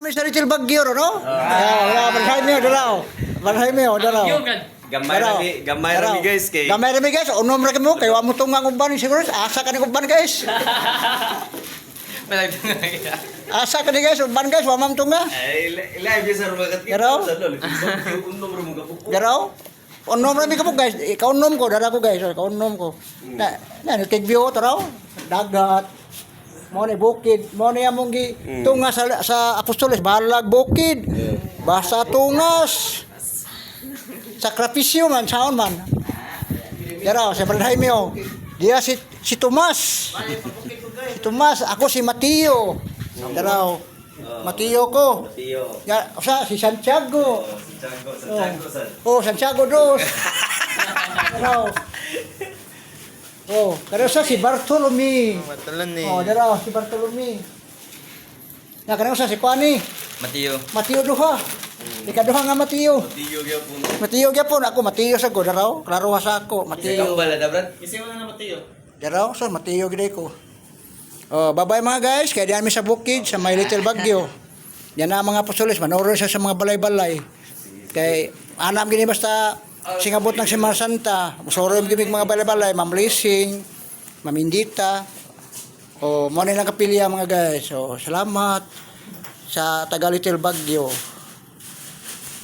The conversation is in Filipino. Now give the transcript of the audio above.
Mr. Little Baguio, no? Barhay mo, dalaw. Barhay mo, dalaw. Gamay rami guys kay. Gamay rami guys, unom ra mo kay wa mo tungang uban siguro. Asa ka ni uban guys. Asa ka ni guys, uban guys, wa mam tunga. Ay live sa rumah kat. Garaw? Unom ra mo gapok. Garaw? Unom ra mi ka guys. Ikaw unom ko, dara ko guys, ikaw unom ko. Na take view to raw. Dagat. Mo ni bukid, mo ni among gi tunga sa Apostoles, balag bukid. Basa tungas. Sakripisyo man saon man. Dara sa Barhay mo. Dia si Tomas. Si Tomas, ako si Mateo. Dara Mateo ko. Ya, usa si Santiago. Oh, Santiago dos. Dara. Oh, pero sa si Bartolome. Matalan ni. Oh, dara si Bartolome. Na kanang sa si Kwani. Mateo duha. Ikaduha nga Mateo. Mateo gyapon ako Mateo sa ko daraw. Klaro sa ako Mateo. Kasi wala na Mateo. Daraw so Mateo gid ko. Oh, bye-bye mga guys. Kaya diyan mi sa bukid sa My Little Baguio. Yan na mga Apostoles, manoro siya sa mga balay-balay. Kay anam gini basta singabot ng Semana Santa. Musoro yung gimig mga balay-balay, Ma'am Blessing, Ma'am Indita. O, mo na lang kapilya mga guys. So, salamat sa taga Little Baguio.